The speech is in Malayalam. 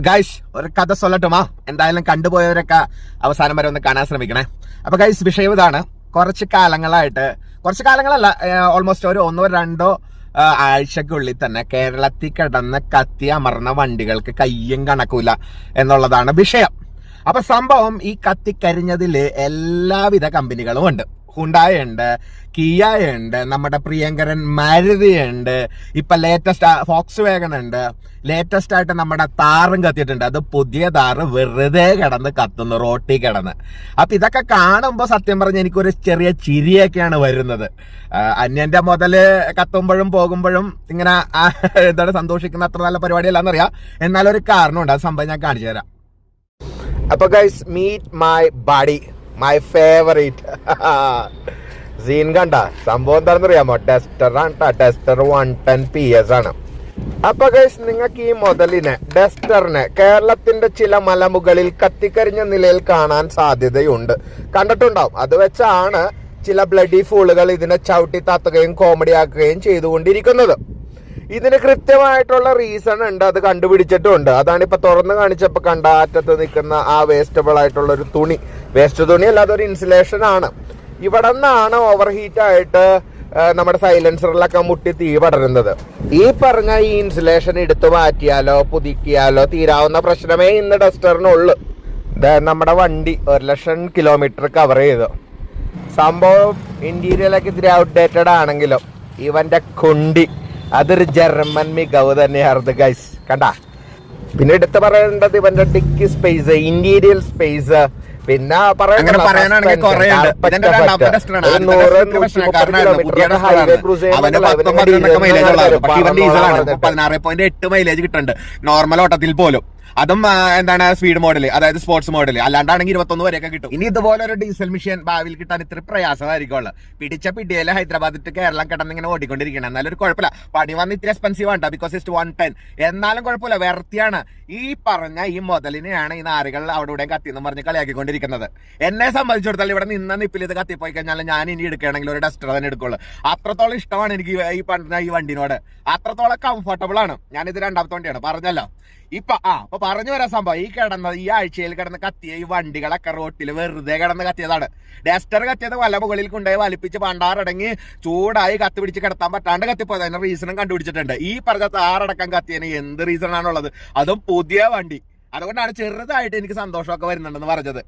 ഗൈസ് ഒരു കഥ സൊല്ലട്ടുമാ, എന്തായാലും കണ്ടുപോയവരൊക്കെ അവസാനം വരെ ഒന്ന് കാണാൻ ശ്രമിക്കണേ. അപ്പൊ ഗൈസ് വിഷയം ഇതാണ്. കുറച്ച് കാലങ്ങളല്ല, ഓൾമോസ്റ്റ് ഒരു 1-2 ആഴ്ചക്കുള്ളിൽ തന്നെ കേരളത്തിൽ കിടന്ന് കത്തി അമർന്ന വണ്ടികൾക്ക് കയ്യും കണക്കൂല എന്നുള്ളതാണ് വിഷയം. അപ്പൊ സംഭവം ഈ കത്തിക്കരിഞ്ഞതില് എല്ലാവിധ കമ്പനികളും ഉണ്ട്. ഹുണ്ടായ ഉണ്ട്, കിയ ഉണ്ട്, നമ്മുടെ പ്രിയങ്കരൻ മാരുതി ഉണ്ട്, ഇപ്പൊ ലേറ്റസ്റ്റ് ഫോക്സ് വാഗൺ ഉണ്ട്, ലേറ്റസ്റ്റ് ആയിട്ട് നമ്മുടെ താറും കത്തിയിട്ടുണ്ട്. അത് പുതിയ താറ് വെറുതെ കിടന്ന് കത്തുന്നു, റോട്ടി കിടന്ന്. അപ്പൊ ഇതൊക്കെ കാണുമ്പോ സത്യം പറഞ്ഞ എനിക്കൊരു ചെറിയ ചിരിയൊക്കെയാണ് വരുന്നത്. അന്യന്റെ മുതല് കത്തുമ്പോഴും പോകുമ്പോഴും ഇങ്ങനെ എന്താണ് സന്തോഷിക്കുന്ന അത്ര നല്ല പരിപാടിയല്ലാന്നറിയാം. എന്നാലൊരു കാരണമുണ്ട്, അത് സംഭവം ഞാൻ കാണിച്ചു തരാം. അപ്പൊ guys, meet my buddy, my favourite scene. കണ്ട സംഭവം എന്താണെന്ന് അറിയാമോ? ഡസ്റ്റർ ആണ് കേട്ടോ. ഡസ്റ്റർ 110 PS ആണ്. അപ്പൊ ഗൈസ്, നിങ്ങൾക്ക് ഈ മുതലിനെ, ഡസ്റ്ററിനെ കേരളത്തിന്റെ ചില മലമുകളിൽ കത്തിക്കരിഞ്ഞ നിലയിൽ കാണാൻ സാധ്യതയുണ്ട്. കണ്ടിട്ടുണ്ടാവും. അത് വെച്ചാണ് ചില ബ്ലഡി ഫൂളുകൾ ഇതിനെ ചവിട്ടി താത്തുകയും കോമഡി ആക്കുകയും ചെയ്തുകൊണ്ടിരിക്കുന്നത്. ഇതിന് കൃത്യമായിട്ടുള്ള റീസൺ ഉണ്ട്, അത് കണ്ടുപിടിച്ചിട്ടുണ്ട്. അതാണ് ഇപ്പൊ തുറന്ന് കാണിച്ചപ്പോ കണ്ട അറ്റത്ത് നിൽക്കുന്ന ആ വേസ്റ്റബിൾ ആയിട്ടുള്ള ഒരു തുണി. വേസ്റ്റ് തുണി അല്ലാതെ ഒരു ഇൻസുലേഷൻ ആണ്. ഇവിടെ നിന്നാണ് ഓവർ ഹീറ്റ് ആയിട്ട് നമ്മുടെ സൈലൻസറിലൊക്കെ മുട്ടി തീ പടരുന്നത്. ഈ പറഞ്ഞ ഈ ഇൻസുലേഷൻ എടുത്തു മാറ്റിയാലോ പുതുക്കിയാലോ തീരാവുന്ന പ്രശ്നമേ ഇന്ന് ഡസ്റ്ററിനുള്ളൂ. നമ്മുടെ വണ്ടി 1,00,000 കിലോമീറ്റർ കവർ ചെയ്തു. സംഭവം ഇന്റീരിയലൊക്കെ ഇത്തിരി ഔട്ട്ഡേറ്റഡ് ആണെങ്കിലും ഇവന്റെ കുണ്ടി അതൊരു ജർമ്മൻ മികവ് തന്നെയായിരുന്നു ഗൈസ്. കണ്ട, പിന്നെ എടുത്ത് പറയേണ്ടത് ഇവന്റെ ഡിക്കി സ്പേസ്, ഇന്റീരിയൽ സ്പേസ്, പിന്നെ മൈലേജ് കിട്ടുന്നുണ്ട് നോർമൽ ഓട്ടത്തിൽ പോലും. അതും എന്താണ് സ്പീഡ് മോഡൽ, അതായത് സ്പോർട്സ് മോഡൽ. അല്ലാണ്ടാണെങ്കിൽ 21 വരെയൊക്കെ കിട്ടും. ഇനി ഇതുപോലെ ഒരു ഡീസൽ മെഷീൻ ഭാവിയിൽ കിട്ടാൻ ഇത്ര പ്രയാസമായിരിക്കുമല്ലോ. പിടിച്ച പിടിയല്ലേ ഹൈദരാബാദ് ടു കേരളം കിടന്ന് ഇങ്ങനെ ഓടിക്കൊണ്ടിരിക്കണം. എന്നാലും ഒരു കുഴപ്പമില്ല. പണി വന്ന് ഇത്തിരി എക്സ്പെൻസീവ് ആണ്, ബിക്കോസ് ഇറ്റ് 110. എന്നാലും കുഴപ്പമില്ല, വെർത്തിയാണ്. ഈ പറഞ്ഞ ഈ മുതലിനെയാണ് ഈ നാരുകൾ അവിടെ ഇവിടെ കത്തിന്ന് പറഞ്ഞ് കളിയാക്കിക്കൊണ്ടിരിക്കുന്നത്. എന്നെ സംബന്ധിച്ചിടത്തോളം ഇവിടെ നിന്ന നിപ്പിൽ ഇത് കത്തിപ്പോയി കഴിഞ്ഞാൽ ഞാൻ ഇനി എടുക്കുകയാണെങ്കിൽ ഒരു ഡസ്റ്റർ തന്നെ എടുക്കുള്ളൂ. അത്രത്തോളം ഇഷ്ടമാണ് എനിക്ക് ഈ പറഞ്ഞ ഈ വണ്ടിനോട്. അത്രത്തോളം കംഫർട്ടബിൾ ആണ്. ഞാനിത് 2ാമത്തെ വണ്ടിയാണ് പറഞ്ഞല്ലോ. അപ്പൊ പറഞ്ഞു വരാൻ സംഭവം, ഈ ആഴ്ചയിൽ കിടന്ന് കത്തിയ ഈ വണ്ടികളൊക്കെ റോട്ടിൽ വെറുതെ കിടന്ന് കത്തിയതാണ്. ഡസ്റ്റർ കത്തിയത് വല മുകളിൽ കൊണ്ടുപോയി വലിപ്പിച്ച് പണ്ടാറടങ്ങി ചൂടായി കത്തി പിടിച്ച് കിടത്താൻ പറ്റാണ്ട് കത്തിപ്പോയത്. അതിന്റെ റീസണും കണ്ടുപിടിച്ചിട്ടുണ്ട്. ഈ പറഞ്ഞ താറടക്കം കത്തിയതിന് എന്ത് റീസൺ ആണുള്ളത്? അതും പുതിയ വണ്ടി. അതുകൊണ്ടാണ് ചെറുതായിട്ട് എനിക്ക് സന്തോഷമൊക്കെ വരുന്നുണ്ടെന്ന് പറഞ്ഞത്.